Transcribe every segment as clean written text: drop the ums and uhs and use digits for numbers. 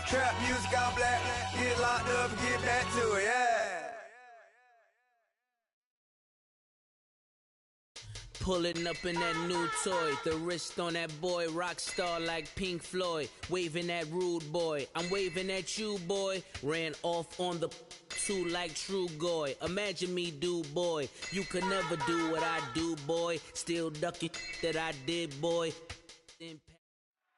Trap music all black, get locked up and get back to it, yeah. Pulling up in that new toy, the wrist on that boy, rock star like Pink Floyd, waving at rude boy, I'm waving at you boy, ran off on the two like True Goy, imagine me do boy, you could never do what I do boy, still ducking that I did boy.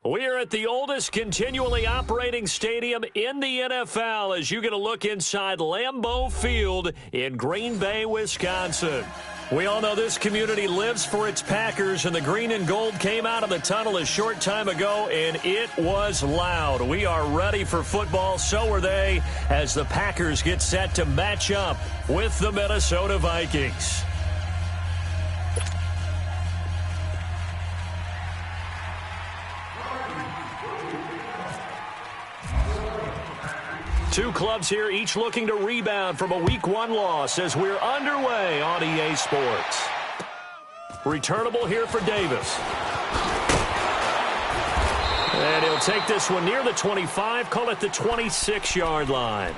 We're at the oldest continually operating stadium in the NFL as you get a look inside Lambeau Field in Green Bay, Wisconsin. We all know this community lives for its Packers, and the green and gold came out of the tunnel a short time ago, and it was loud. We are ready for football, so are they, as the Packers get set to match up with the Minnesota Vikings. Two clubs here, each looking to rebound from a Week 1 loss as we're underway on EA Sports. Returnable here for Davis. And he'll take this one near the 25, call it the 26-yard line.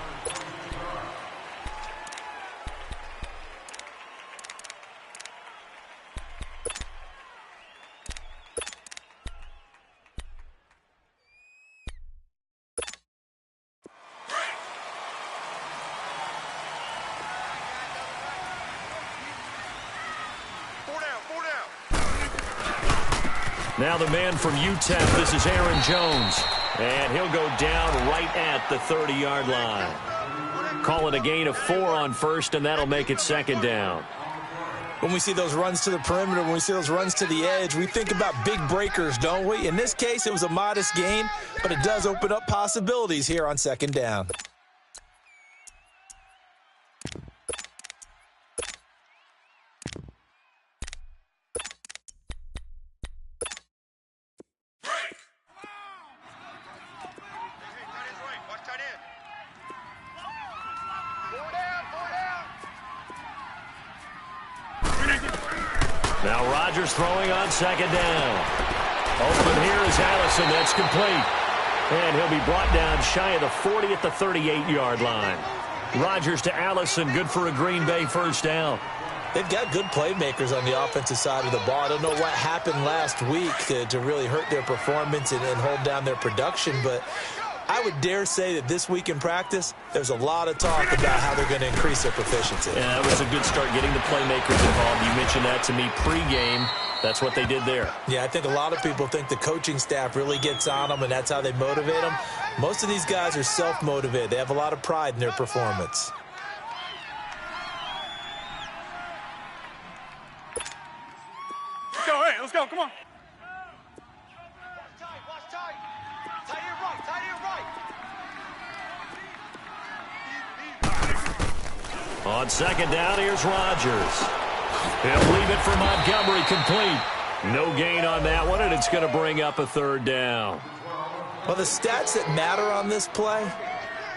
Now the man from UTEP, this is Aaron Jones. And he'll go down right at the 30-yard line. Call it a gain of 4 on first, and that'll make it second down. When we see those runs to the perimeter, when we see those runs to the edge, we think about big breakers, don't we? In this case, it was a modest gain, but it does open up possibilities here on second down. Now Rodgers throwing on second down. Open here is Allison. That's complete. And he'll be brought down shy of the 40 at the 38-yard line. Rodgers to Allison. Good for a Green Bay first down. They've got good playmakers on the offensive side of the ball. I don't know what happened last week to really hurt their performance and hold down their production, but I would dare say that this week in practice, there's a lot of talk about how they're going to increase their proficiency. Yeah, that was a good start getting the playmakers involved. You mentioned that to me pregame. That's what they did there. Yeah, I think a lot of people think the coaching staff really gets on them, and that's how they motivate them. Most of these guys are self-motivated. They have a lot of pride in their performance. Let's go, hey, let's go, come on. On second down, here's Rodgers. He'll leave it for Montgomery, complete. No gain on that one, and it's going to bring up a third down. Well, the stats that matter on this play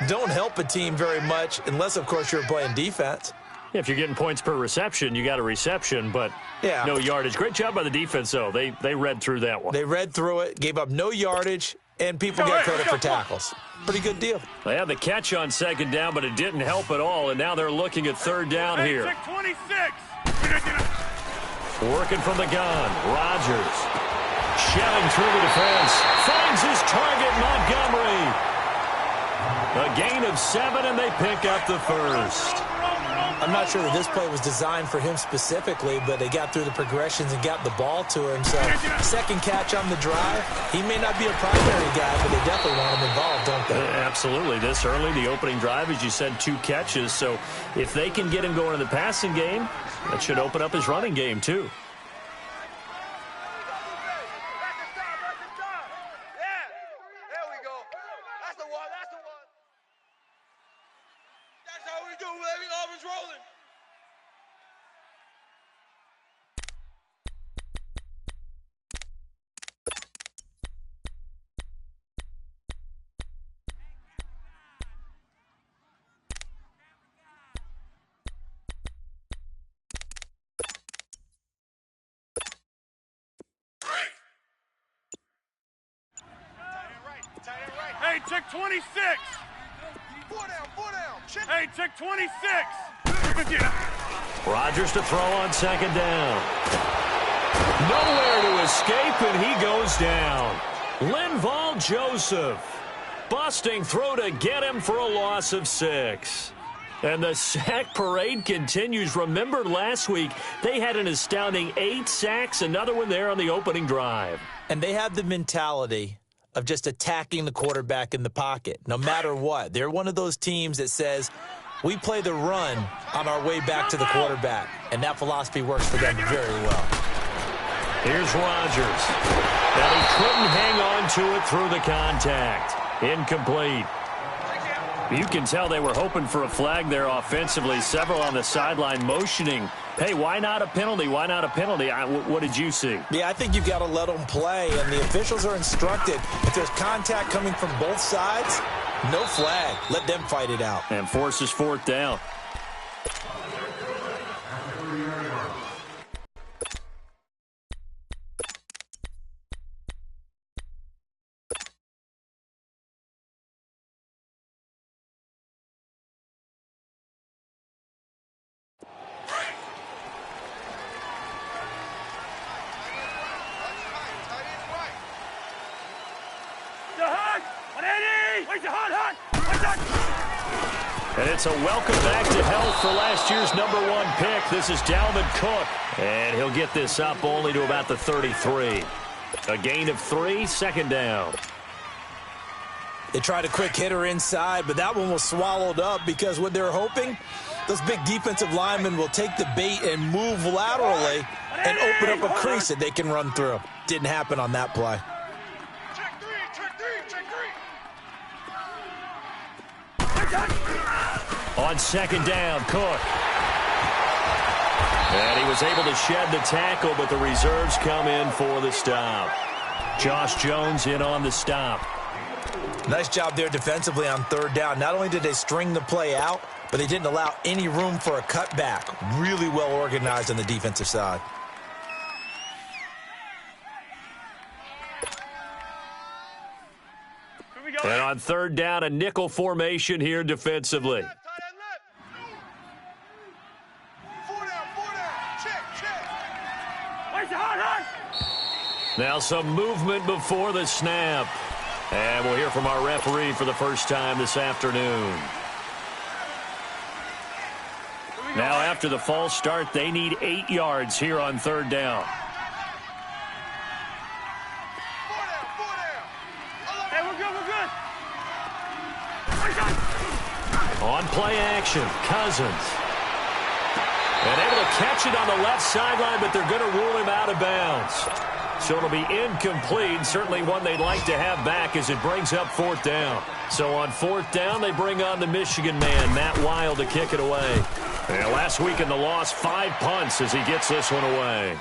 don't help a team very much unless, of course, you're playing defense. If you're getting points per reception, you got a reception, but no yardage. Great job by the defense, though. They read through that one. They read through it, gave up no yardage, and people get credit for tackles. Pretty good deal. They had the catch on second down, but it didn't help at all, and now they're looking at third down here. 26. Working from the gun, Rodgers. Shelling through the defense. Finds his target, Montgomery. A gain of 7, and they pick up the first. I'm not sure that this play was designed for him specifically, but they got through the progressions and got the ball to him. So, second catch on the drive. He may not be a primary guy, but they definitely want him involved, don't they? Absolutely. This early, the opening drive, as you said, 2 catches. So, if they can get him going in the passing game, that should open up his running game, too. Hey, check 26. 4 down. Check. Hey, check 26. Rodgers to throw on second down. Nowhere to escape, and he goes down. Linval Joseph busting through to get him for a loss of 6. And the sack parade continues. Remember last week, they had an astounding 8 sacks, another one there on the opening drive. And they have the mentality of just attacking the quarterback in the pocket, no matter what. They're one of those teams that says, we play the run on our way back to the quarterback. And that philosophy works for them very well. Here's Rodgers. And he couldn't hang on to it through the contact. Incomplete. You can tell they were hoping for a flag there offensively. Several on the sideline motioning. Hey, why not a penalty? Why not a penalty? What did you see? Yeah, I think you've got to let them play, and the officials are instructed. If there's contact coming from both sides, no flag. Let them fight it out. And forces 4th down. And it's a welcome back to health for last year's #1 pick. This is Dalvin Cook. And he'll get this up only to about the 33. A gain of 3, second down. They tried a quick hitter inside, but that one was swallowed up because what they're hoping, those big defensive linemen will take the bait and move laterally and open up a crease that they can run through. Didn't happen on that play. Check 3. On second down, Cook. And he was able to shed the tackle, but the reserves come in for the stop. Josh Jones in on the stop. Nice job there defensively on 3rd down. Not only did they string the play out, but they didn't allow any room for a cutback. Really well organized on the defensive side. And on 3rd down, a nickel formation here defensively. Left. 4 down. Check. Now some movement before the snap. And we'll hear from our referee for the first time this afternoon. Now after the false start, they need 8 yards here on 3rd down. 4 down. Hey, we're good. On play action, Cousins. And able to catch it on the left sideline, but they're going to rule him out of bounds. So it'll be incomplete, certainly one they'd like to have back as it brings up 4th down. So on 4th down, they bring on the Michigan man, Matt Wild, to kick it away. And last week in the loss, 5 punts as he gets this one away.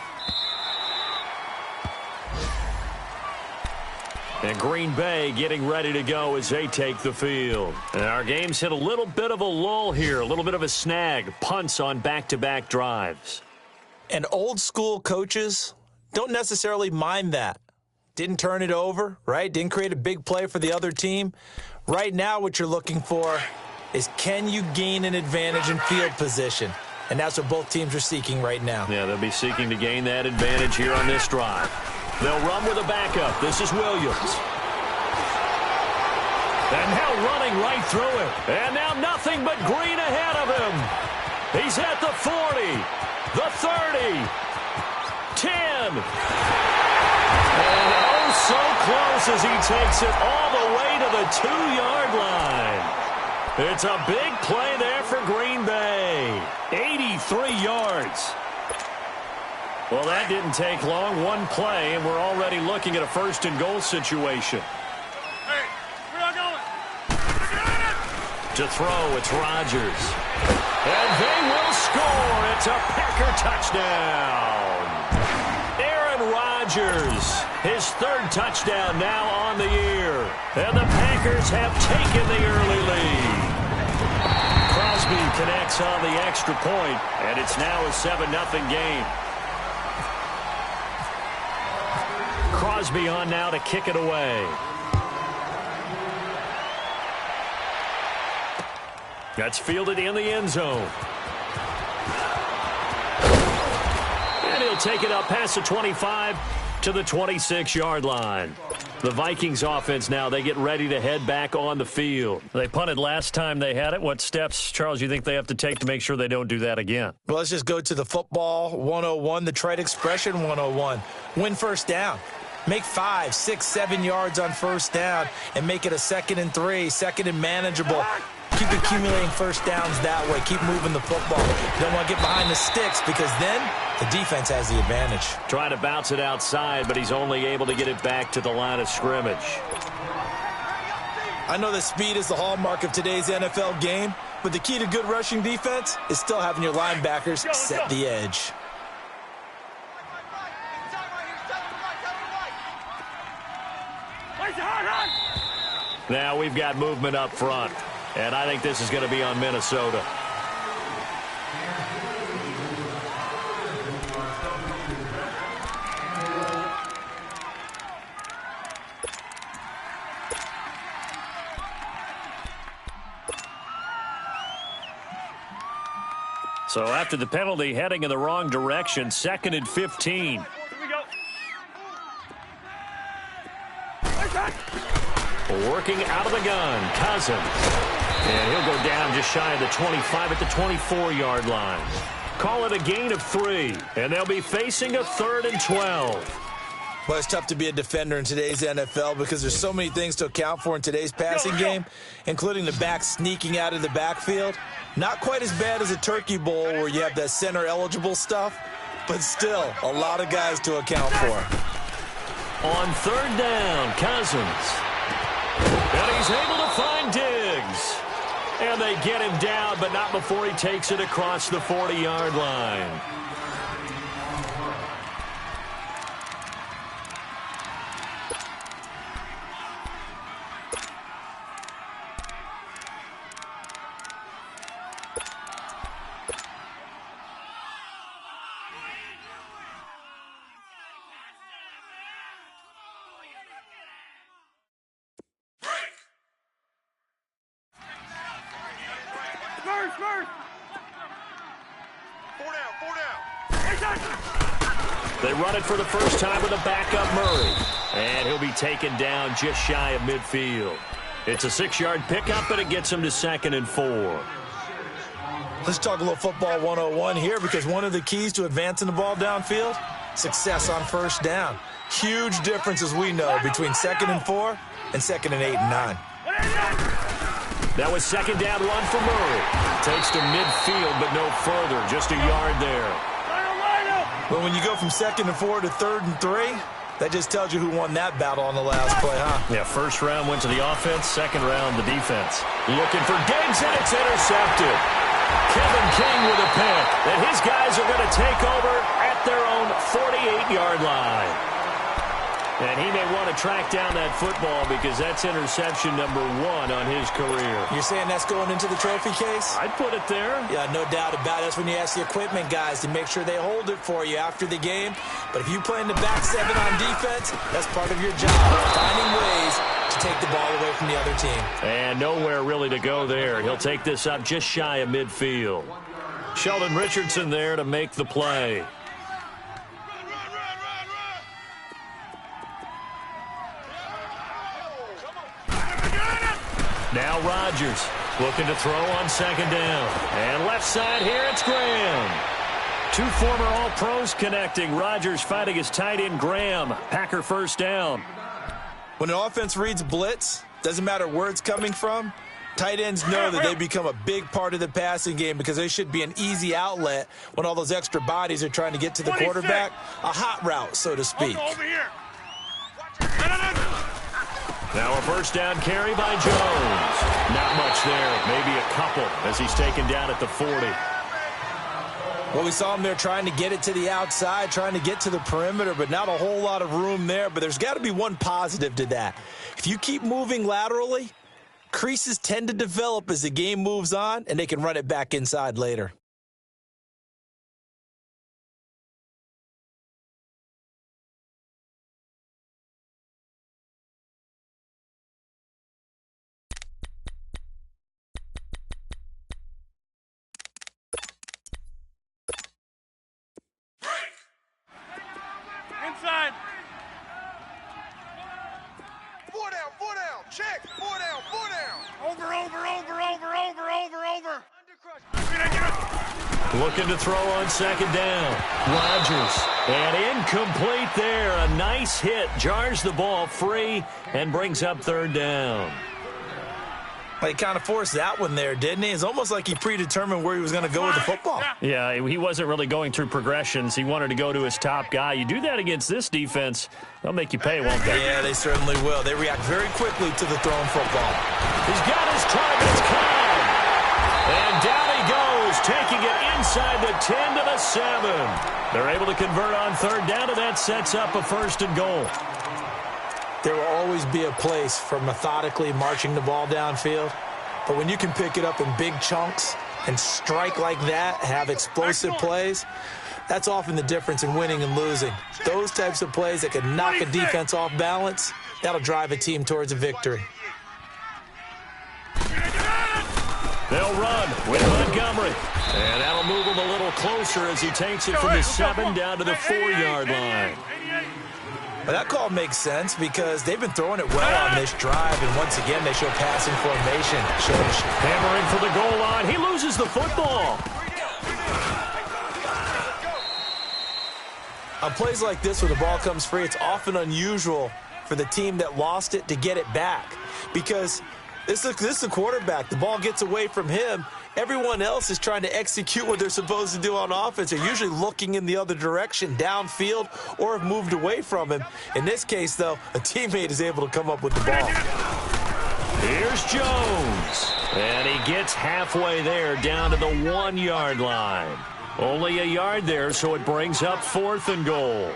And Green Bay getting ready to go as they take the field. And our game's hit a little bit of a lull here, a little bit of a snag. Punts on back-to-back drives. And old school coaches don't necessarily mind that. Didn't turn it over, right? Didn't create a big play for the other team. Right now what you're looking for is, can you gain an advantage in field position? And that's what both teams are seeking right now. Yeah, they'll be seeking to gain that advantage here on this drive. They'll run with a backup. This is Williams. And now running right through it. And now nothing but green ahead of him. He's at the 40, the 30, 10. And oh, so close as he takes it all the way to the 2-yard line. It's a big play there for Green Bay. 83 yards. Well, that didn't take long. One play, and we're already looking at a 1st and goal situation. Hey, where y'all going? To throw, it's Rodgers. And they will score. It's a Packer touchdown. Aaron Rodgers, his 3rd touchdown now on the year. And the Packers have taken the early lead. Crosby connects on the extra point, and it's now a 7-0 game. Crosby on now to kick it away. That's fielded in the end zone. And he'll take it up past the 25 to the 26-yard line. The Vikings offense now, they get ready to head back on the field. They punted last time they had it. What steps, Charles, you think they have to take to make sure they don't do that again? Well, let's just go to the football 101, the trade expression 101. Win first down. Make 5, 6, 7 yards on first down and make it a 2nd and 3, 2nd and manageable. Keep accumulating first downs that way. Keep moving the football. You don't want to get behind the sticks because then the defense has the advantage. Trying to bounce it outside, but he's only able to get it back to the line of scrimmage. I know that speed is the hallmark of today's NFL game, but the key to good rushing defense is still having your linebackers set the edge. Now we've got movement up front, and I think this is going to be on Minnesota. So after the penalty, heading in the wrong direction, 2nd and 15. Here we go. Working out of the gun, Cousins. And he'll go down just shy of the 25 at the 24-yard line. Call it a gain of 3, and they'll be facing a 3rd and 12. Well, it's tough to be a defender in today's NFL because there's so many things to account for in today's passing game, including the back sneaking out of the backfield. Not quite as bad as a turkey bowl where you have that center-eligible stuff, but still a lot of guys to account for. On 3rd down, Cousins. And he's able to find Diggs. And they get him down, but not before he takes it across the 40-yard line. They run it for the first time with a backup Murray. And he'll be taken down just shy of midfield. It's a 6-yard pickup, but it gets him to 2nd and 4. Let's talk a little football 101 here because one of the keys to advancing the ball downfield, success on first down. Huge difference, as we know, between 2nd and 4 and 2nd and 8 and 9. That was 2nd down run for Murray. Takes to midfield, but no further. Just a yard there. Well, when you go from 2nd and 4 to 3rd and 3, that just tells you who won that battle on the last play, huh? Yeah, first round went to the offense, 2nd round the defense. Looking for Diggs, and it's intercepted. Kevin King with a pick. And his guys are going to take over at their own 48-yard line. And he may want to track down that football because that's interception number 1 on his career. You're saying that's going into the trophy case? I'd put it there. Yeah, no doubt about it. That's when you ask the equipment guys to make sure they hold it for you after the game. But if you play in the back 7 on defense, that's part of your job, finding ways to take the ball away from the other team. And nowhere really to go there. He'll take this up just shy of midfield. Sheldon Richardson there to make the play. Now Rodgers looking to throw on 2nd down. And left side here, it's Graham. 2 former All-Pros connecting. Rodgers fighting his tight end Graham. Packer first down. When an offense reads blitz, doesn't matter where it's coming from, tight ends know that they become a big part of the passing game because they should be an easy outlet when all those extra bodies are trying to get to the quarterback. A hot route, so to speak. Over here. Now a first down carry by Jones. Not much there, maybe a couple as he's taken down at the 40. Well, we saw him there trying to get it to the outside, trying to get to the perimeter, but not a whole lot of room there. But there's got to be one positive to that. If you keep moving laterally, creases tend to develop as the game moves on, and they can run it back inside later. down. Check. 4 down, 4 down. Over. Looking to throw on second down. Rodgers. And incomplete there. A nice hit. Jars the ball free and brings up third down. Well, he kind of forced that one there, didn't he? It's almost like he predetermined where he was going to go with the football. Yeah, he wasn't really going through progressions. He wanted to go to his top guy. You do that against this defense, they'll make you pay, won't they? Yeah, they certainly will. They react very quickly to the thrown football. He's got his targets covered. And down he goes, taking it inside the 10 to the 7. They're able to convert on third down, and that sets up a first and goal. There will always be a place for methodically marching the ball downfield. But when you can pick it up in big chunks and strike like that, have explosive plays, that's often the difference in winning and losing. Those types of plays that can knock a defense off balance, that'll drive a team towards a victory. They'll run with Montgomery. And that'll move him a little closer as he takes it from the 7 down to the 4-yard line. Well, that call makes sense because they've been throwing it well on this drive, and once again, they show passing formation. Hammering for the goal line. He loses the football. On plays like this where the ball comes free, it's often unusual for the team that lost it to get it back because this is a quarterback. The ball gets away from him. Everyone else is trying to execute what they're supposed to do on offense. They're usually looking in the other direction, downfield, or have moved away from him. In this case, though, a teammate is able to come up with the ball. Here's Jones. And he gets halfway there down to the 1-yard line. Only a yard there, so it brings up 4th and goal.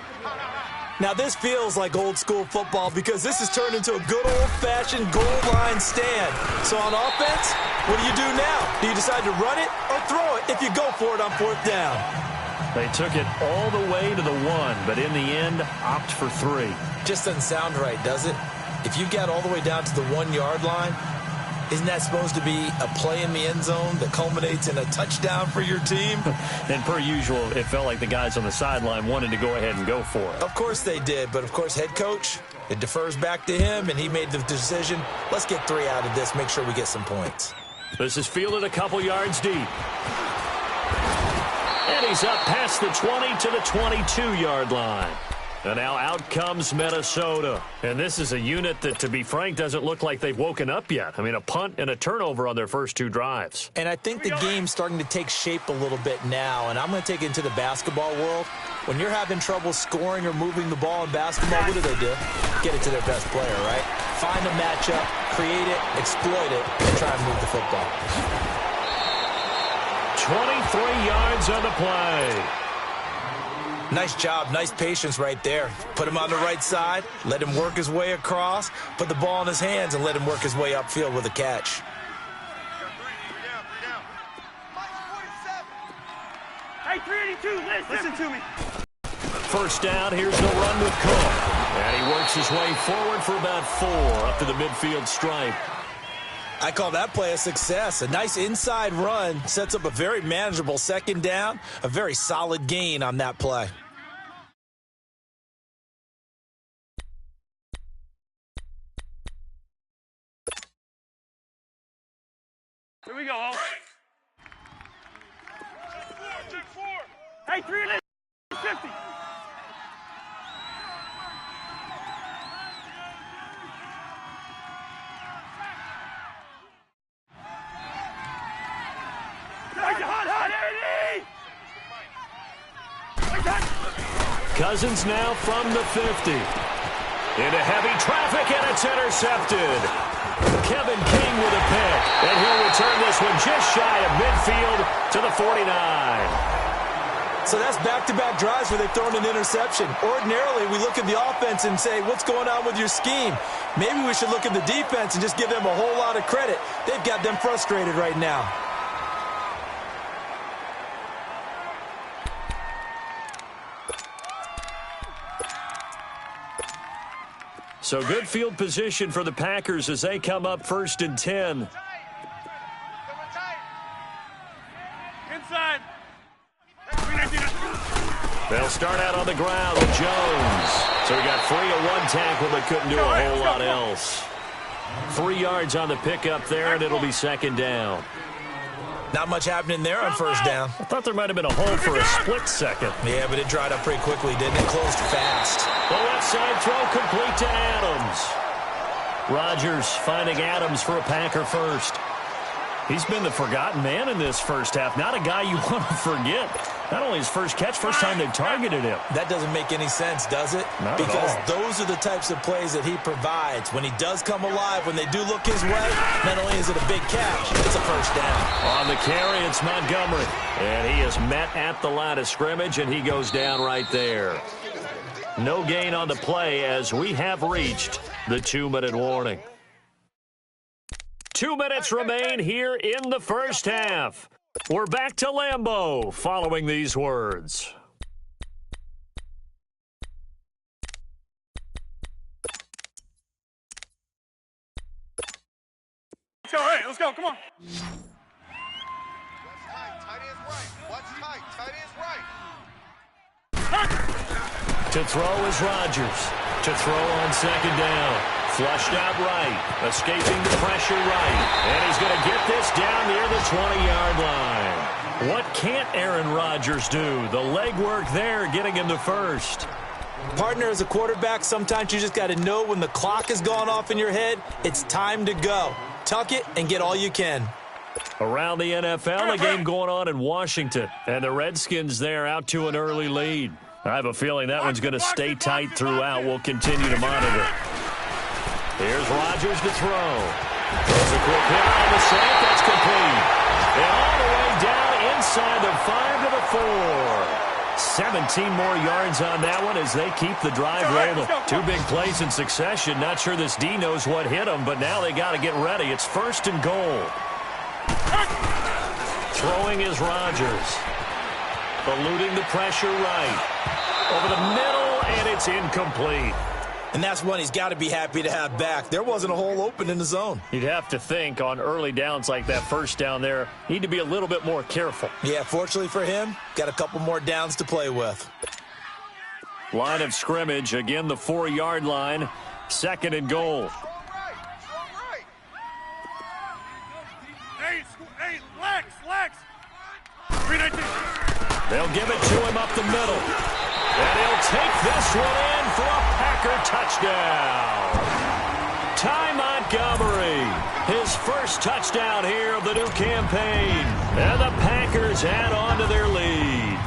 Now, this feels like old-school football because this has turned into a good old-fashioned goal line stand. So on offense, what do you do now? Do you decide to run it or throw it if you go for it on 4th down? They took it all the way to the 1, but in the end, opt for 3. Just doesn't sound right, does it? If you get all the way down to the 1-yard line, isn't that supposed to be a play in the end zone that culminates in a touchdown for your team? And per usual, it felt like the guys on the sideline wanted to go ahead and go for it. Of course they did, but of course head coach, it defers back to him, and he made the decision, let's get 3 out of this, make sure we get some points. This is fielded a couple yards deep. And he's up past the 20 to the 22-yard line. And now out comes Minnesota. And this is a unit that, to be frank, doesn't look like they've woken up yet. I mean, a punt and a turnover on their first 2 drives. And I think the game's starting to take shape a little bit now. And I'm going to take it into the basketball world. When you're having trouble scoring or moving the ball in basketball, what do? Get it to their best player, right? Find a matchup, create it, exploit it, and try and move the football. 23 yards on the play. Nice job, nice patience right there. Put him on the right side, let him work his way across, put the ball in his hands, and let him work his way upfield with a catch. Hey, 382, listen to me. First down, here's the run with Cook. And he works his way forward for about 4 up to the midfield stripe. I call that play a success. A nice inside run sets up a very manageable second down, a very solid gain on that play. Here we go, all. Hey, 350. Cousins now from the 50. Into heavy traffic, and it's intercepted. Kevin King with a pick. And he'll return this one just shy of midfield to the 49. So that's back-to-back drives where they've thrown an interception. Ordinarily, we look at the offense and say, what's going on with your scheme? Maybe we should look at the defense and just give them a whole lot of credit. They've got them frustrated right now. So good field position for the Packers as they come up 1st and 10. Inside. They'll start out on the ground with Jones. So he got free of 1 tackle but couldn't do a whole lot else. 3 yards on the pickup there, and it'll be second down. Not much happening there on first down. I thought there might have been a hole for a split second. Yeah, but it dried up pretty quickly, didn't it? Closed fast. The left side throw complete to Adams. Rodgers finding Adams for a Packer first. He's been the forgotten man in this first half. Not a guy you want to forget. Not only his first catch, first time they've targeted him. That doesn't make any sense, does it? Not because at all. Those are the types of plays that he provides. When he does come alive, when they do look his way, not only is it a big catch, it's a first down. On the carry, it's Montgomery. And he is met at the line of scrimmage, and he goes down right there. No gain on the play as we have reached the 2-minute warning. 2 minutes remain here in the first half. We're back to Lambeau following these words. It's all right. Let's go. Come on. Tight end's right. Watch tight. Tight end's right. To throw is Rodgers. To throw on second down. Flushed out right. Escaping the pressure right. And he's going to get this down near the 20-yard line. What can't Aaron Rodgers do? The legwork there getting him to first. Partner, as a quarterback, sometimes you just got to know when the clock has gone off in your head, it's time to go. Tuck it and get all you can. Around the NFL, a game going on in Washington. And the Redskins there out to an early lead. I have a feeling that one's going to stay tight throughout. We'll continue to monitor. Here's Rodgers to throw. Throws a quick hit on the sack. That's complete. And all the way down inside the 5 to the 4. 17 more yards on that one as they keep the drive rolling. 2 big plays in succession. Not sure this D knows what hit them, but now they got to get ready. It's first and goal. Throwing is Rodgers. Eluding the pressure right. Over the middle, and it's incomplete. And that's one he's got to be happy to have back. There wasn't a hole open in the zone. You'd have to think on early downs like that first down there, need to be a little bit more careful. Yeah, fortunately for him, got a couple more downs to play with. Line of scrimmage, again the 4-yard line, second and goal. Hey, Lex. 319. They'll give it to him up the middle. And he'll take this one in for a Packer touchdown. Ty Montgomery, his first touchdown here of the new campaign. And the Packers add on to their lead.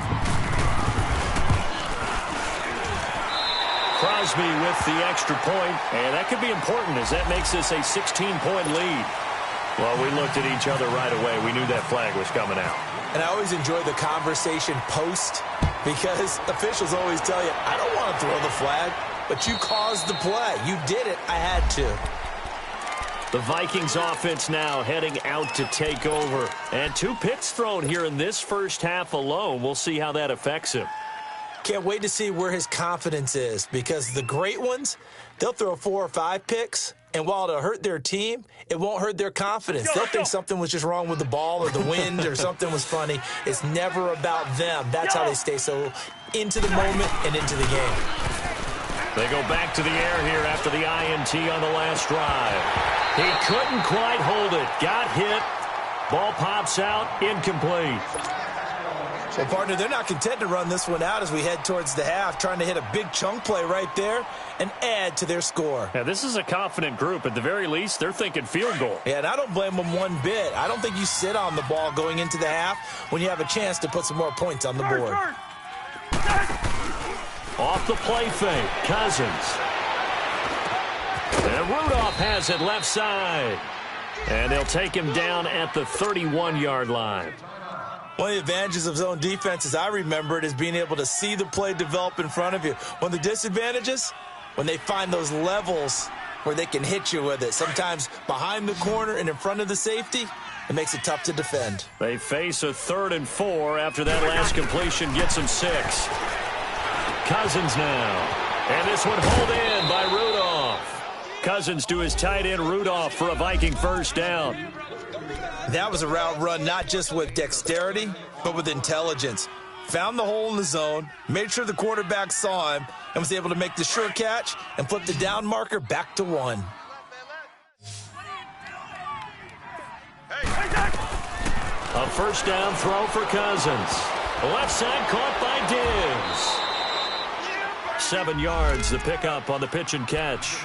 Crosby with the extra point, and that could be important as that makes this a 16-point lead. Well, we looked at each other right away. We knew that flag was coming out. And I always enjoy the conversation post because officials always tell you, I don't want to throw the flag, but you caused the play. You did it. I had to. The Vikings offense now heading out to take over. And 2 picks thrown here in this first half alone. We'll see how that affects him. Can't wait to see where his confidence is because the great ones, they'll throw 4 or 5 picks, and while it'll hurt their team, it won't hurt their confidence. They'll think something was just wrong with the ball or the wind or something was funny. It's never about them. That's how they stay so into the moment and into the game. They go back to the air here after the INT on the last drive. He couldn't quite hold it. Got hit. Ball pops out. Incomplete. Well, partner, they're not content to run this one out as we head towards the half, trying to hit a big chunk play right there and add to their score. Yeah, this is a confident group. At the very least, they're thinking field goal. Yeah, and I don't blame them one bit. I don't think you sit on the ball going into the half when you have a chance to put some more points on the board. Off the play fake, Cousins. And Rudolph has it left side. And they'll take him down at the 31-yard line. One of the advantages of zone defense, as I remember it, is being able to see the play develop in front of you. One of the disadvantages, when they find those levels where they can hit you with it. Sometimes behind the corner and in front of the safety, it makes it tough to defend. They face a 3rd and 4 after that last completion gets them 6. Cousins now. And this one hauled in by Rudolph. Cousins to his tight end Rudolph for a Viking first down. That was a route run not just with dexterity, but with intelligence. Found the hole in the zone, made sure the quarterback saw him, and was able to make the sure catch and flip the down marker back to 1. A first down throw for Cousins. Left side caught by Diggs. 7 yards, the pickup on the pitch and catch.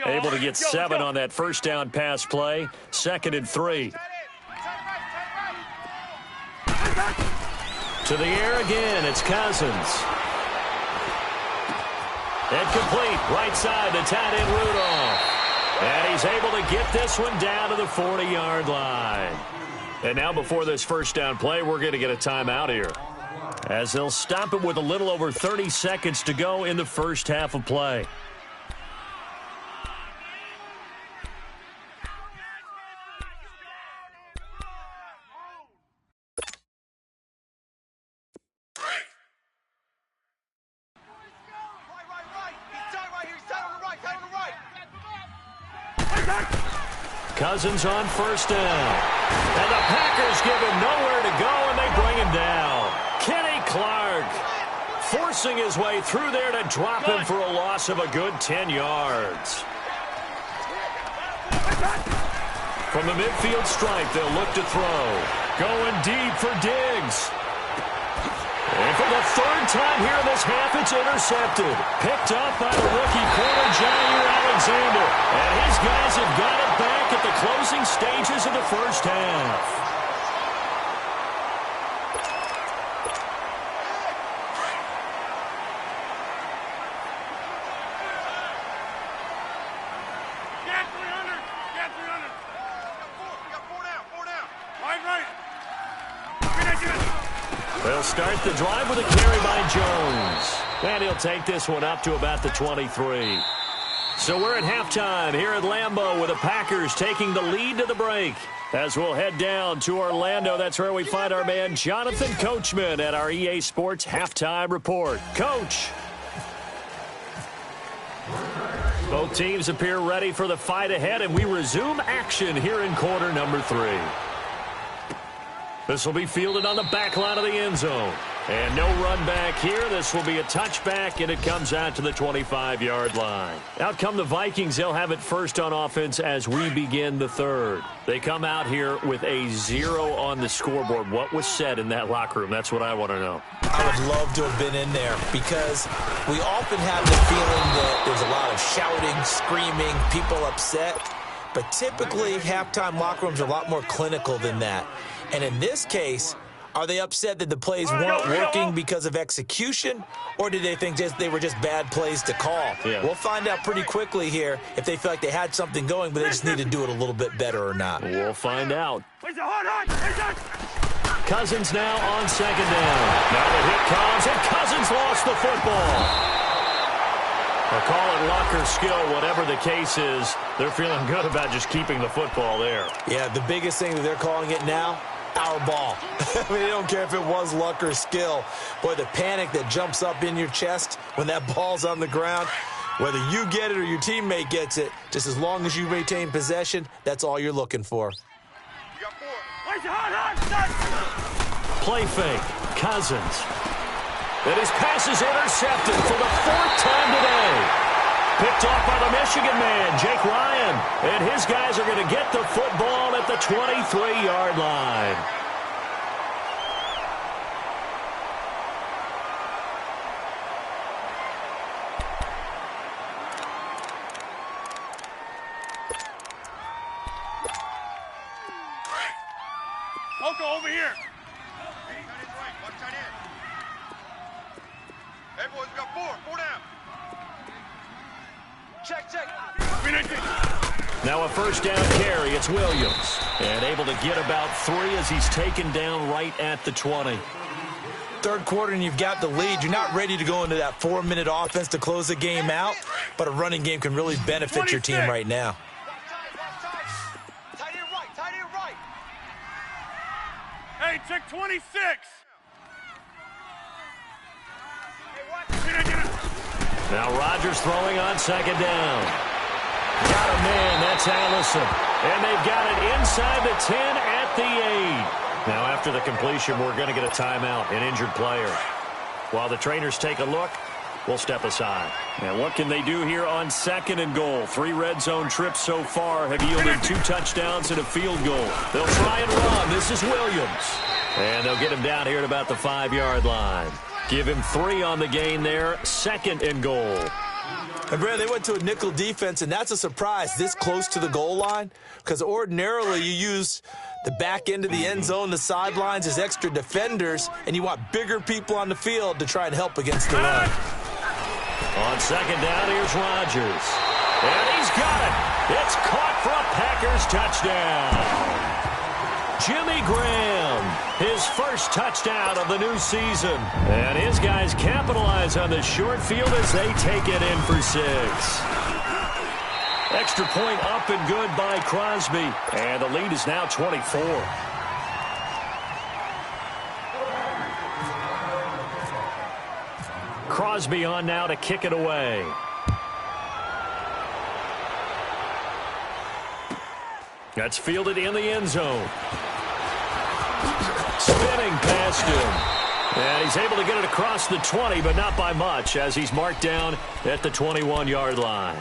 Able to get 7 on that first down pass play. 2nd and 3. To the air again, it's Cousins. And complete, right side to tight end Rudolph. And he's able to get this one down to the 40-yard line. And now before this first down play, we're going to get a timeout here, as they'll stop it with a little over 30 seconds to go in the first half of play. Cousins on first down. And the Packers give him nowhere to go, and they bring him down. Kenny Clark forcing his way through there to drop him for a loss of a good 10 yards. From the midfield stripe, they'll look to throw. Going deep for Diggs. And for the 3rd time here in this half, it's intercepted. Picked up by the rookie corner, Jair Alexander. And his guys have got it back at the closing stages of the first half. Get 300. Get 300. We got 4 down. 4 down. Right. They'll start the drive with a carry by Jones. And he'll take this one up to about the 23. So we're at halftime here at Lambeau with the Packers taking the lead to the break. As we'll head down to Orlando, that's where we find our man Jonathan Coachman at our EA Sports Halftime Report. Coach. Both teams appear ready for the fight ahead, and we resume action here in quarter number 3. This will be fielded on the back line of the end zone. And no run back here. This will be a touchback, and it comes out to the 25-yard line. Out come the Vikings. They'll have it first on offense as we begin the 3rd. They come out here with a 0 on the scoreboard. What was said in that locker room? That's what I want to know. I would love to have been in there, because we often have the feeling that there's a lot of shouting, screaming, people upset. But typically, halftime locker rooms are a lot more clinical than that. And in this case, are they upset that the plays weren't working because of execution, or did they think they were just bad plays to call? Yeah. We'll find out pretty quickly here if they feel like they had something going, but they just need to do it a little bit better or not. We'll find out. Cousins now on 2nd down. Now the hit comes, and Cousins lost the football. Or call it luck or skill, whatever the case is, they're feeling good about just keeping the football there. Yeah, the biggest thing that they're calling it now, our ball. I mean, they don't care if it was luck or skill. Boy, the panic that jumps up in your chest when that ball's on the ground, whether you get it or your teammate gets it, just as long as you retain possession, that's all you're looking for. Play fake. Cousins. And his pass is intercepted for the 4th time today. Picked off by the Michigan man, Jake Ryan. And his guys are going to get the football at the 23-yard line. Coco, over here. Watch tight end. Hey, boys, we got 4 down. Check. Now a first down carry. It's Williams. And able to get about 3 as he's taken down right at the 20. 3rd quarter and you've got the lead. You're not ready to go into that 4-minute offense to close the game out, but a running game can really benefit your team right now. Tight end right. Hey, check 26. Now Rodgers throwing on 2nd down. Got a man, that's Allison. And they've got it inside the 10 at the 8. Now after the completion, we're going to get a timeout, an injured player. While the trainers take a look, we'll step aside. And what can they do here on 2nd and goal? 3 red zone trips so far have yielded 2 touchdowns and a field goal. They'll try and run. This is Williams. And they'll get him down here at about the 5-yard line. Give him 3 on the gain there. 2nd and goal. And, Brad, they went to a nickel defense, and that's a surprise this close to the goal line, because ordinarily you use the back end of the end zone, the sidelines as extra defenders, and you want bigger people on the field to try and help against the run. On 2nd down, here's Rodgers. And he's got it. It's caught for a Packers touchdown. Jimmy Graham, his first touchdown of the new season. And his guys capitalize on the short field as they take it in for 6. Extra point up and good by Crosby. And the lead is now 24. Crosby on now to kick it away. That's fielded in the end zone. Spinning past him. And he's able to get it across the 20, but not by much, as he's marked down at the 21-yard line.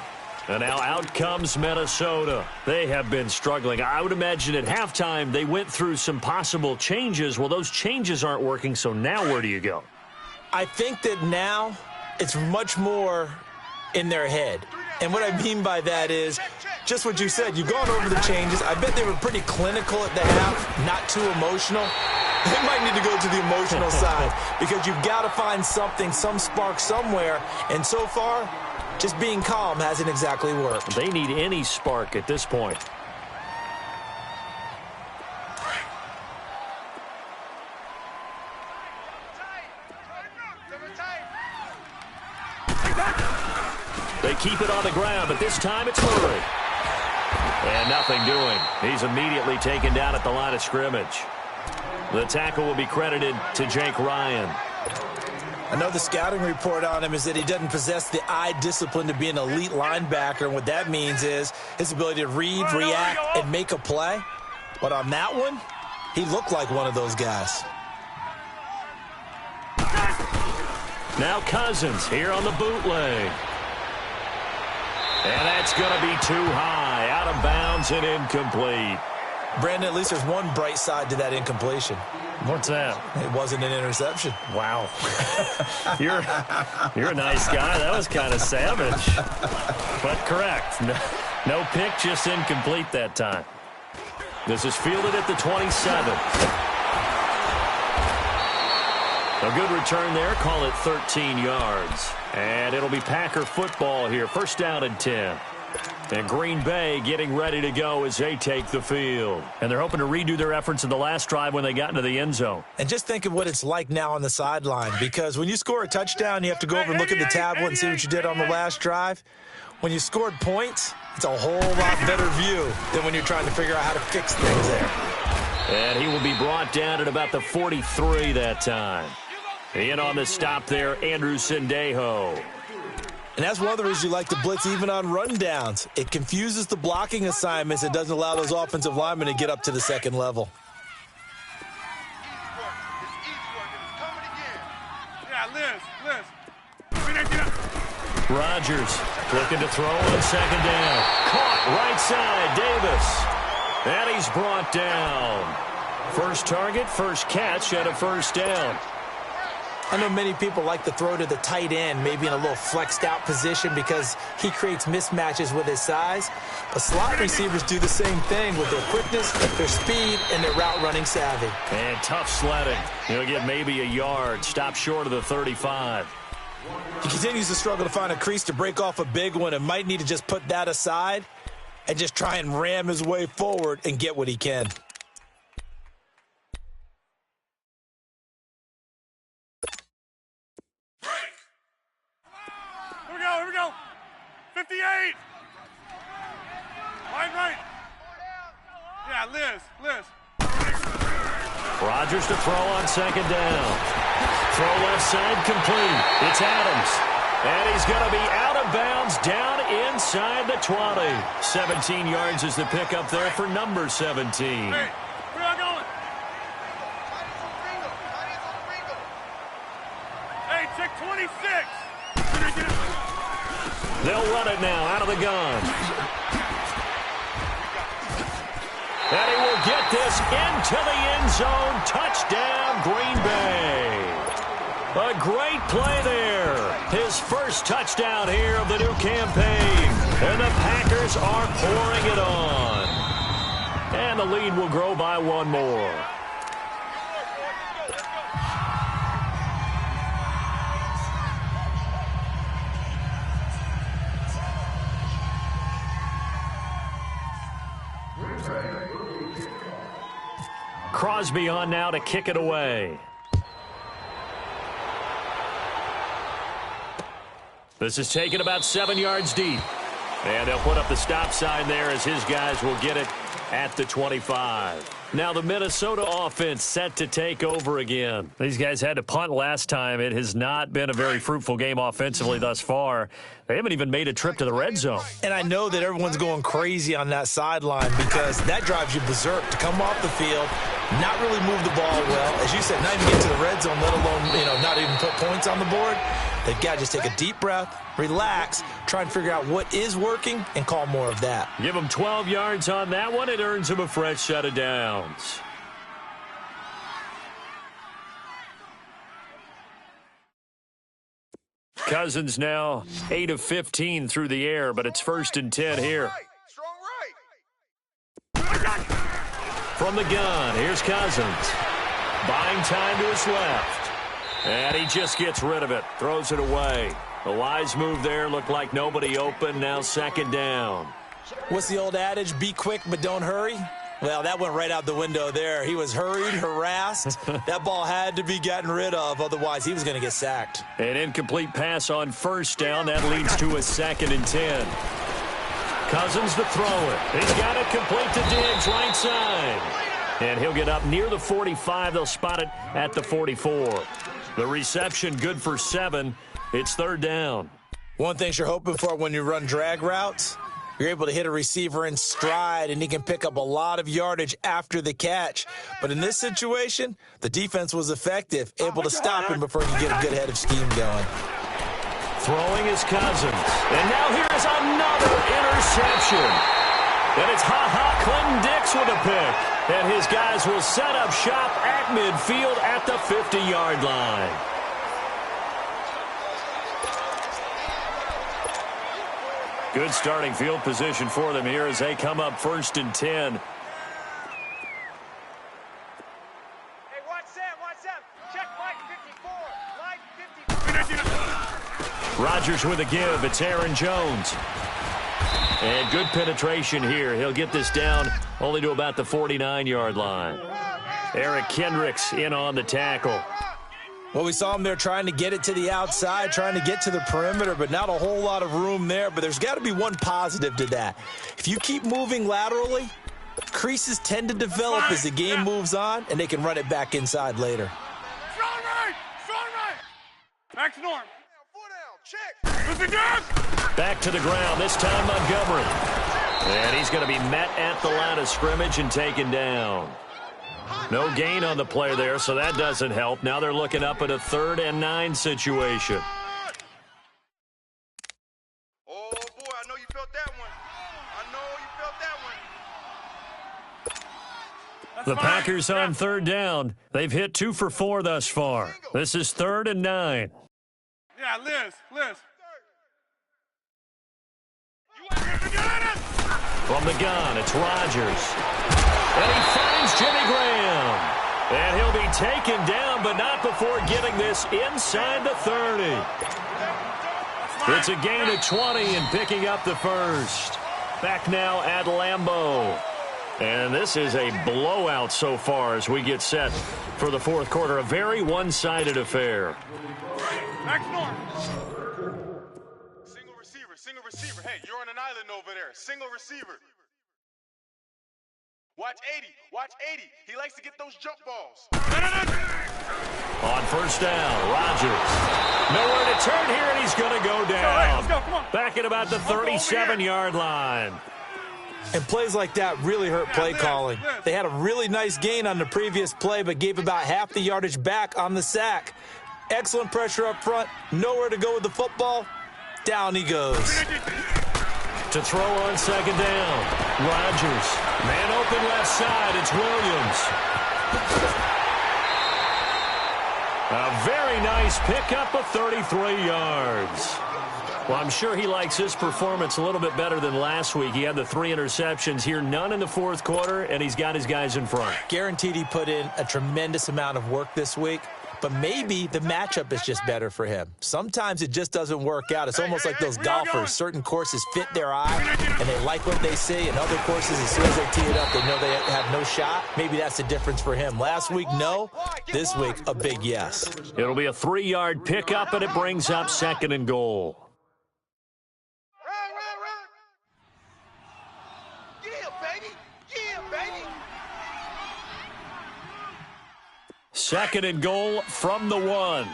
And now out comes Minnesota. They have been struggling. I would imagine at halftime they went through some possible changes. Well, those changes aren't working, so now where do you go? I think that now it's much more in their head. And what I mean by that is just what you said. You've gone over the changes. I bet they were pretty clinical at the half, not too emotional. They might need to go to the emotional side because you've got to find something, some spark somewhere. And so far, just being calm hasn't exactly worked. They need any spark at this point. They keep it on the ground, but this time it's Murray. And nothing doing. He's immediately taken down at the line of scrimmage. The tackle will be credited to Jake Ryan. I know the scouting report on him is that he doesn't possess the eye discipline to be an elite linebacker, and what that means is his ability to read, react, and make a play. But on that one, he looked like one of those guys. Now Cousins here on the bootleg. And that's going to be too high, out of bounds and incomplete. Brandon, at least there's one bright side to that incompletion. What's that? It wasn't an interception. Wow. You're a nice guy. That was kind of savage. But correct. No pick, just incomplete that time. This is fielded at the 27. A good return there. Call it 13 yards. And it'll be Packer football here. 1st down and 10. And Green Bay getting ready to go as they take the field. And they're hoping to redo their efforts in the last drive when they got into the end zone. And just think of what it's like now on the sideline, because when you score a touchdown, you have to go over and look at the tablet and see what you did on the last drive. When you scored points, it's a whole lot better view than when you're trying to figure out how to fix things there. And he will be brought down at about the 43 that time. In on the stop there, Andrew Sendejo. And that's one of the reasons you like to blitz even on rundowns. It confuses the blocking assignments. It doesn't allow those offensive linemen to get up to the second level. Rodgers looking to throw on 2nd down. Caught right side, Davis. And he's brought down. First target, first catch at a 1st down. I know many people like to throw to the tight end, maybe in a little flexed out position because he creates mismatches with his size. But slot receivers do the same thing with their quickness, their speed, and their route running savvy. And tough sledding. He'll get maybe a yard. Stop short of the 35. He continues to struggle to find a crease to break off a big one and might need to just put that aside and just try and ram his way forward and get what he can. Here we go. 58. Line right. Yeah, Liz. Rodgers to throw on 2nd down. Throw left side complete. It's Adams. And he's going to be out of bounds down inside the 20. 17 yards is the pickup there for number 17. Hey, where are you going? Hey, 26. They'll run it now out of the gun. And he will get this into the end zone. Touchdown, Green Bay. A great play there. His first touchdown here of the new campaign. And the Packers are pouring it on. And the lead will grow by one more. Crosby on now to kick it away. This is taken about 7 yards deep. And they'll put up the stop sign there as his guys will get it at the 25. Now the Minnesota offense set to take over again. These guys had to punt last time. It has not been a very fruitful game offensively thus far. They haven't even made a trip to the red zone. And I know that everyone's going crazy on that sideline because that drives you berserk to come off the field, not really move the ball well. As you said, not even get to the red zone, let alone, not even put points on the board. They've got to just take a deep breath, relax, try and figure out what is working, and call more of that. Give them 12 yards on that one. It earns them a fresh set of downs. Cousins now 8 of 15 through the air, but it's 1st and 10 here. Strong right. From the gun, here's Cousins. Buying time to his left. And he just gets rid of it. Throws it away. The wise move there. Looked like nobody open. Now 2nd down. What's the old adage? Be quick, but don't hurry. Well, that went right out the window there. He was hurried, harassed. That ball had to be gotten rid of. Otherwise, he was going to get sacked. An incomplete pass on 1st down. That leads to a 2nd and 10. Cousins to throw it. He's got it complete to Diggs, right side. And he'll get up near the 45. They'll spot it at the 44. The reception good for 7. It's 3rd down. One thing you're hoping for when you run drag routes, you're able to hit a receiver in stride, and he can pick up a lot of yardage after the catch. But in this situation, the defense was effective, able to stop him before he could get a good head of steam going. Throwing is Cousins. And now here's another interception. And it's Clinton Dix with a pick. And his guys will set up shop at midfield at the 50-yard line. Good starting field position for them here as they come up 1st and 10. Hey, watch Sam. Check line 54. Rodgers with a give. It's Aaron Jones. And good penetration here. He'll get this down only to about the 49-yard line. Eric Kendricks in on the tackle. Well, we saw him there trying to get it to the outside, trying to get to the perimeter, but not a whole lot of room there. But there's got to be one positive to that. If you keep moving laterally, creases tend to develop as the game moves on, and they can run it back inside later. Strong right. Max Norm. 4 down. Check. Listen, Dirk. Back to the ground, this time Montgomery. And he's going to be met at the line of scrimmage and taken down. No gain on the play there, so that doesn't help. Now they're looking up at a 3rd and 9 situation. Oh, boy, I know you felt that one. The Packers on 3rd down. They've hit 2 for 4 thus far. This is 3rd and 9. Yeah, Liz. From the gun, it's Rodgers. And he finds Jimmy Graham. And he'll be taken down, but not before getting this inside the 30. It's a gain of 20 and picking up the 1st. Back now at Lambeau. And this is a blowout so far as we get set for the 4th quarter. A very one-sided affair. Max Norm. Single receiver. Hey, you're on an island over there. Single receiver. Watch 80. He likes to get those jump balls. On 1st down, Rodgers. Nowhere to turn here, and he's going to go down. Let's go, come on. Back at about the 37-yard line. And plays like that really hurt play calling. They had a really nice gain on the previous play, but gave about half the yardage back on the sack. Excellent pressure up front. Nowhere to go with the football. Down he goes. To throw on second down. Rodgers. Man open left side. It's Williams. A very nice pickup of 33 yards. Well, I'm sure he likes his performance a little bit better than last week. He had the 3 interceptions here, none in the fourth quarter, and he's got his guys in front. Guaranteed he put in a tremendous amount of work this week, but maybe the matchup is just better for him. Sometimes it just doesn't work out. It's almost like those golfers. Certain courses fit their eye, and they like what they see, and other courses, as soon as they tee it up, they know they have no shot. Maybe that's the difference for him. Last week, no. This week, a big yes. It'll be a 3-yard pickup, and it brings up second and goal. Second and goal from the 1.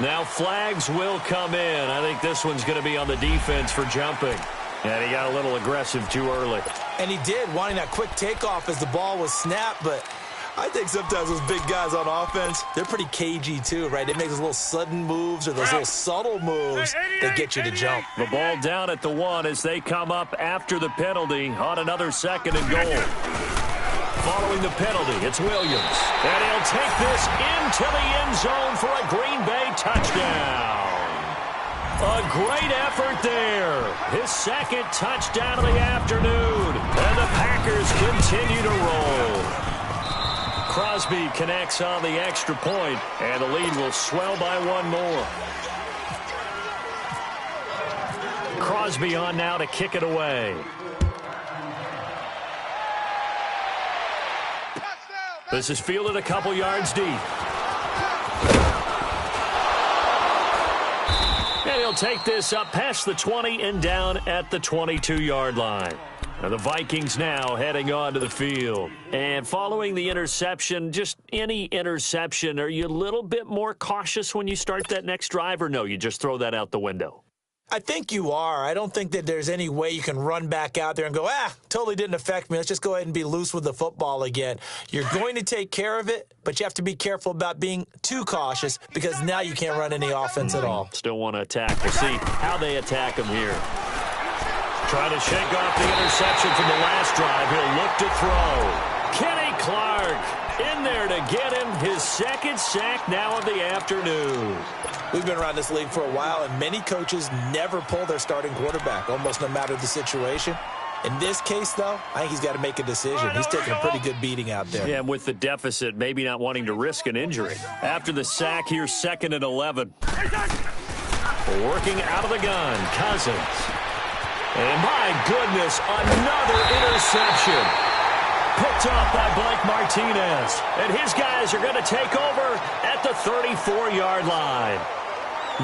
Now flags will come in. I think this one's going to be on the defense for jumping. And he got a little aggressive too early. And he did, wanting that quick takeoff as the ball was snapped, but I think sometimes those big guys on offense, they're pretty cagey too, right? They make those little sudden moves or those little subtle moves that get you to jump. The ball down at the 1 as they come up after the penalty on another second and goal. Following the penalty, it's Williams. And he'll take this into the end zone for a Green Bay touchdown. A great effort there. His second touchdown of the afternoon. And the Packers continue to roll. Crosby connects on the extra point, and the lead will swell by 1 more. Crosby on now to kick it away. This is fielded a couple yards deep. And he'll take this up past the 20 and down at the 22-yard line. Now the Vikings now heading on to the field. And following the interception, just any interception, are you a little bit more cautious when you start that next drive, or no, you just throw that out the window? I think you are. I don't think that there's any way you can run back out there and go, totally didn't affect me. Let's just go ahead and be loose with the football again. You're going to take care of it, but you have to be careful about being too cautious because now you can't run any offense at all. Still want to attack. We'll see how they attack him here. Trying to shake off the interception from the last drive. He'll look to throw. Kenny Clark in there to get him his second sack now of the afternoon. We've been around this league for a while, and many coaches never pull their starting quarterback, almost no matter the situation. In this case, though, I think he's got to make a decision. He's taking a pretty good beating out there. Yeah, with the deficit, maybe not wanting to risk an injury. After the sack, here's 2nd and 11. Working out of the gun, Cousins. And my goodness, another interception. Picked off by Blake Martinez. And his guys are going to take over at the 34-yard line.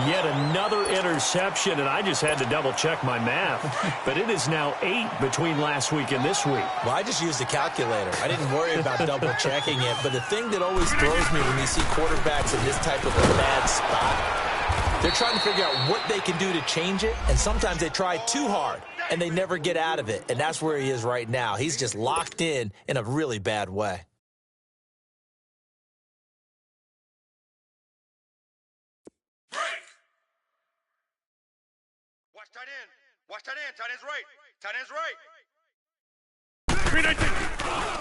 Yet another interception, and I just had to double-check my math. But it is now 8 between last week and this week. Well, I just used the calculator. I didn't worry about double-checking it. But the thing that always throws me when you see quarterbacks in this type of a bad spot, they're trying to figure out what they can do to change it, and sometimes they try too hard, and they never get out of it. And that's where he is right now. He's just locked in a really bad way. Watch tight end. Tight end's right. Tight end's right.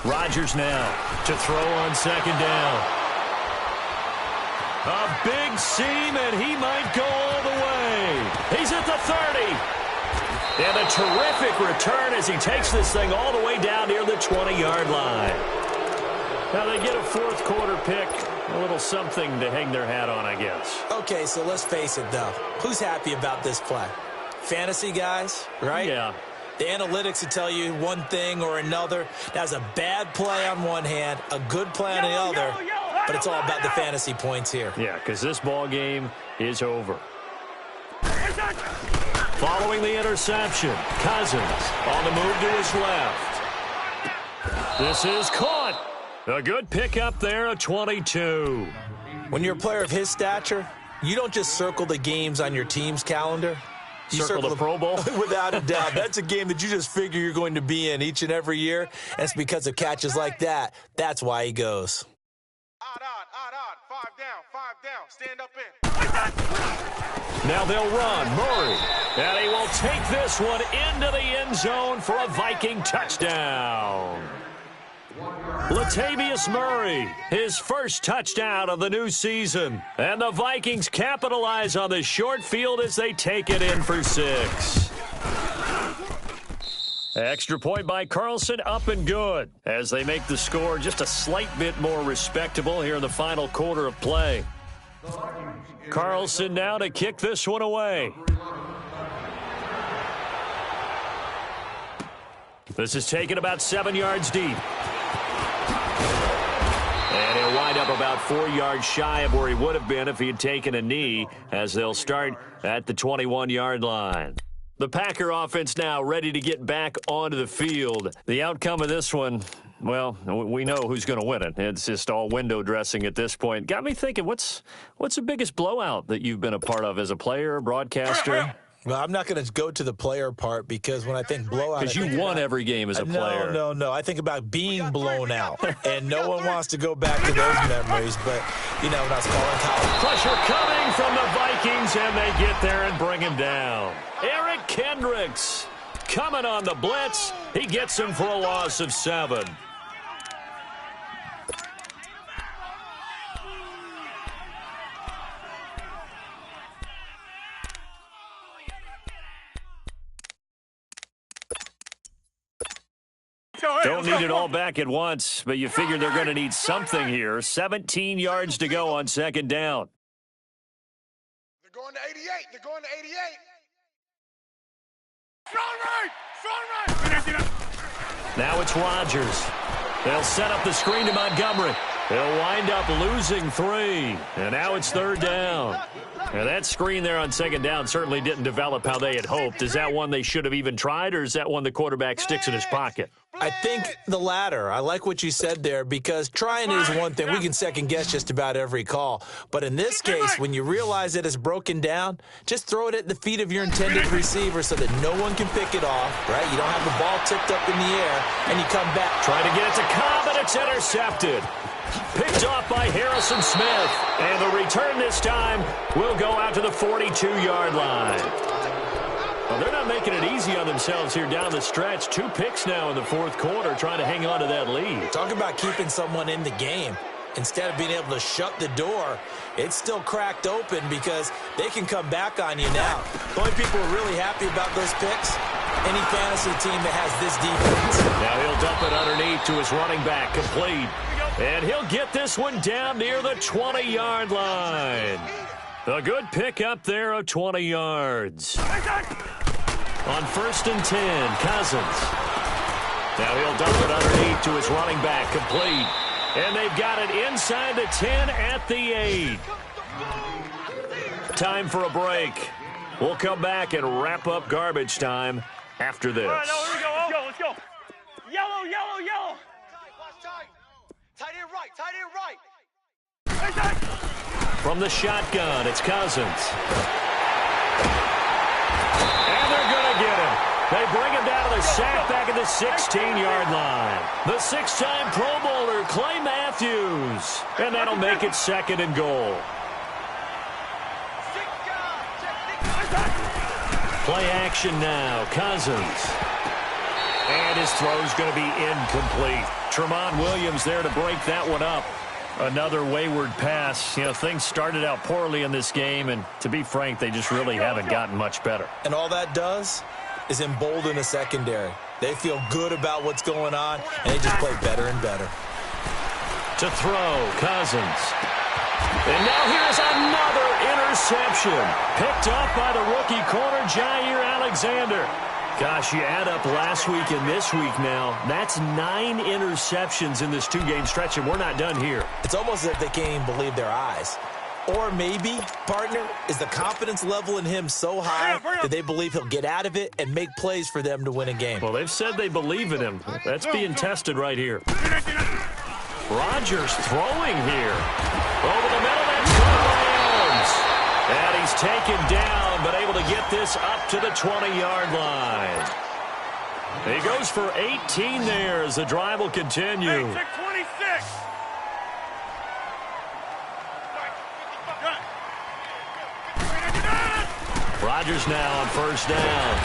Rodgers now to throw on 2nd down. A big seam, and he might go all the way. He's at the 30. And a terrific return as he takes this thing all the way down near the 20-yard line. Now they get a fourth quarter pick. A little something to hang their hat on, I guess. Okay, so let's face it, though. Who's happy about this play? Fantasy guys, right? Yeah. The analytics will tell you one thing or another. That's a bad play on one hand, a good play on the other, but it's all about the fantasy points here. Yeah, because this ball game is over. Following the interception, Cousins on the move to his left. This is caught. A good pickup there, a 22. When you're a player of his stature, you don't just circle the games on your team's calendar. Circle the Pro Bowl? Without a doubt. That's a game that you just figure you're going to be in each and every year. And it's because of catches like that. That's why he goes. Odd. 5 down. Stand up in. Now they'll run. Murray. And he will take this one into the end zone for a Viking touchdown. Latavius Murray, his first touchdown of the new season. And the Vikings capitalize on the short field as they take it in for 6. Extra point by Carlson, up and good, as they make the score just a slight bit more respectable here in the final quarter of play. Carlson now to kick this one away. This is taken about 7 yards deep. And he'll wind up about 4 yards shy of where he would have been if he had taken a knee, as they'll start at the 21-yard line. The Packer offense now ready to get back onto the field. The outcome of this one, well, we know who's going to win it. It's just all window dressing at this point. Got me thinking, what's the biggest blowout that you've been a part of as a player, broadcaster? Well, I'm not going to go to the player part because when I think blowout... Because you won every game as a player. No. I think about being blown out. And no one wants to go back to those memories. But, when I was calling college... Pressure coming from the Vikings, and they get there and bring him down. Eric Kendricks coming on the blitz. He gets him for a loss of 7. Don't need it all back at once, but you figure they're going to need something here. 17 yards to go on second down. They're going to 88. Strong right. Now it's Rodgers. They'll set up the screen to Montgomery. They'll wind up losing 3. And now it's third down. And that screen there on second down certainly didn't develop how they had hoped. Is that one they should have even tried, or is that one the quarterback sticks in his pocket? I think the latter. I like what you said there, because trying is one thing. We can second-guess just about every call. But in this case, when you realize that it's broken down, just throw it at the feet of your intended receiver so that no one can pick it off, right? You don't have the ball tipped up in the air, and you come back. Trying to get it to Cobb, and it's intercepted. Picked off by Harrison Smith. And the return this time will go out to the 42-yard line. Well, they're not making it easy on themselves here down the stretch. 2 picks now in the fourth quarter, trying to hang on to that lead. Talk about keeping someone in the game. Instead of being able to shut the door, it's still cracked open because they can come back on you now. The only people who are really happy about those picks, any fantasy team that has this defense. Now he'll dump it underneath to his running back, complete. And he'll get this one down near the 20-yard line. A good pick up there of 20 yards. On 1st and 10, Cousins. Now he'll dump it underneath to his running back, complete. And they've got it inside the 10 at the 8. Time for a break. We'll come back and wrap up garbage time after this. All right, now here we go. Let's go. Yellow. Watch tight. Tight end right. From the shotgun, it's Cousins. And they're going to get him. They bring him down to the sack back at the 16-yard line. The 6-time Pro Bowler, Clay Matthews. And that'll make it 2nd and goal. Play action now, Cousins. And his throw's going to be incomplete. Tremont Williams there to break that one up. Another wayward pass. Things started out poorly in this game, and to be frank, they just really haven't gotten much better. And all that does is embolden a secondary. They feel good about what's going on, and they just play better and better. To throw, Cousins. And now here's another interception. Picked up by the rookie corner, Jair Alexander. Gosh, you add up last week and this week now, that's 9 interceptions in this 2-game stretch, and we're not done here. It's almost as if they can't even believe their eyes. Or maybe, partner, is the confidence level in him so high that they believe he'll get out of it and make plays for them to win a game. Well, they've said they believe in him. That's being tested right here. Rodgers throwing here. Over the middle, that's caught by Adams. And he's taken down, but able to get this up to the 20-yard line. He goes for 18 there as the drive will continue. Hey, check 26. Rodgers now on first down.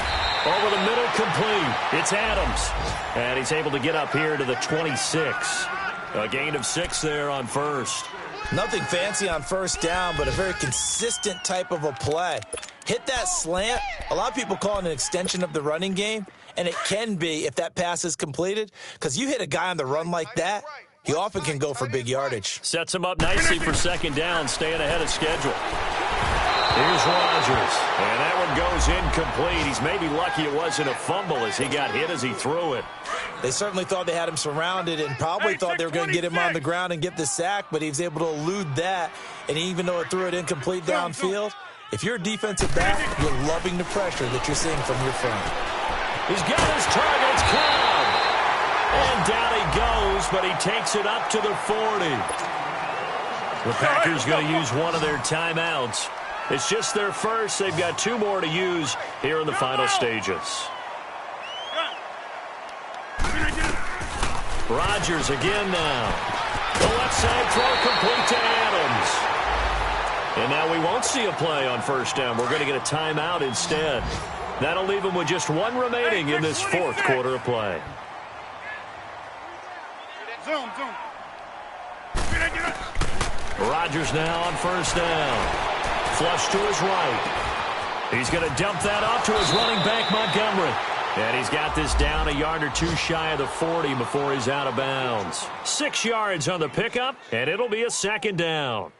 Over the middle, complete. It's Adams. And he's able to get up here to the 26. A gain of 6 there on first. Nothing fancy on first down, but a very consistent type of a play. Hit that slant. A lot of people call it an extension of the running game, and it can be if that pass is completed, because you hit a guy on the run like that, he often can go for big yardage. Sets him up nicely for second down, staying ahead of schedule. Here's Rodgers, and that one goes incomplete. He's maybe lucky it wasn't a fumble as he got hit as he threw it. They certainly thought they had him surrounded and probably thought they were going to get him on the ground and get the sack, but he was able to elude that, and even though it threw it incomplete downfield, if you're a defensive back, you're loving the pressure that you're seeing from your front. He's got his targets count. And down he goes, but he takes it up to the 40. The Packers going to use one of their timeouts. It's just their first. They've got 2 more to use here in the final stages. Rodgers again now. The left side throw complete to Adams. And now we won't see a play on first down. We're going to get a timeout instead. That'll leave him with just 1 remaining in this 4th quarter of play. Zoom. Rodgers now on first down. Flush to his right. He's going to dump that off to his running back, Montgomery. And he's got this down a yard or 2 shy of the 40 before he's out of bounds. 6 yards on the pickup, and it'll be a second down.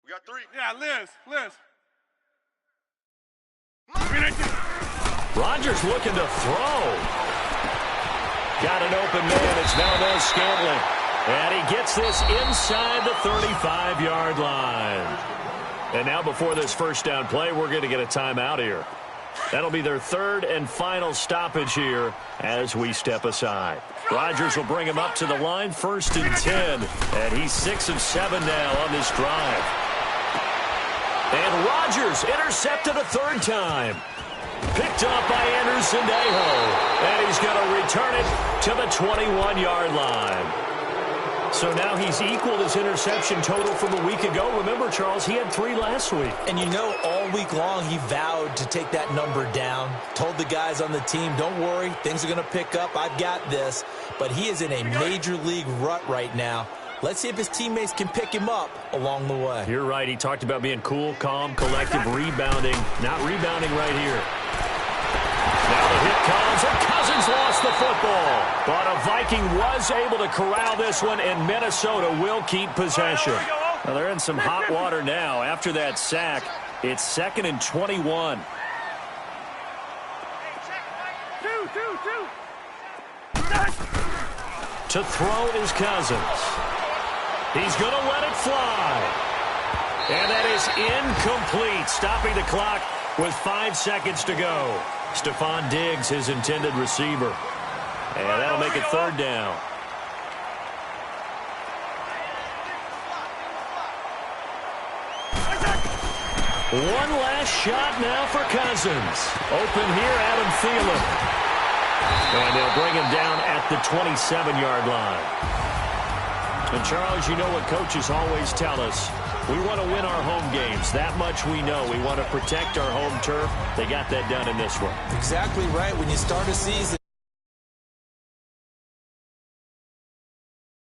We got 3. Yeah, Liz. Rodgers looking to throw. Got an open man. It's Valdez-Scantling. And he gets this inside the 35-yard line. And now before this first down play, we're going to get a timeout here. That'll be their 3rd and final stoppage here as we step aside. Rodgers will bring him up to the line, 1st and 10. And he's 6 of 7 now on this drive. And Rodgers intercepted a 3rd time. Picked up by Anderson Aho. And he's going to return it to the 21-yard line. So now he's equaled his interception total from a week ago. Remember, Charles, he had 3 last week. And you know, all week long he vowed to take that number down. Told the guys on the team, don't worry, things are going to pick up. I've got this. But he is in a major league rut right now. Let's see if his teammates can pick him up along the way. You're right. He talked about being cool, calm, collective, rebounding. Not rebounding right here. Now the hit comes, and Cousins lost the football. But a Viking was able to corral this one, and Minnesota will keep possession. Well, they're in some hot water now. After that sack, it's 2nd and 21. To throw is Cousins. He's going to let it fly. And that is incomplete, stopping the clock with 5 seconds to go. Stephon Diggs, his intended receiver. And that'll make it 3rd down. One last shot now for Cousins. Open here, Adam Thielen. And they'll bring him down at the 27-yard line. And, Charles, you know what coaches always tell us. We want to win our home games. That much we know. We want to protect our home turf. They got that done in this one. Exactly right. When you start a season,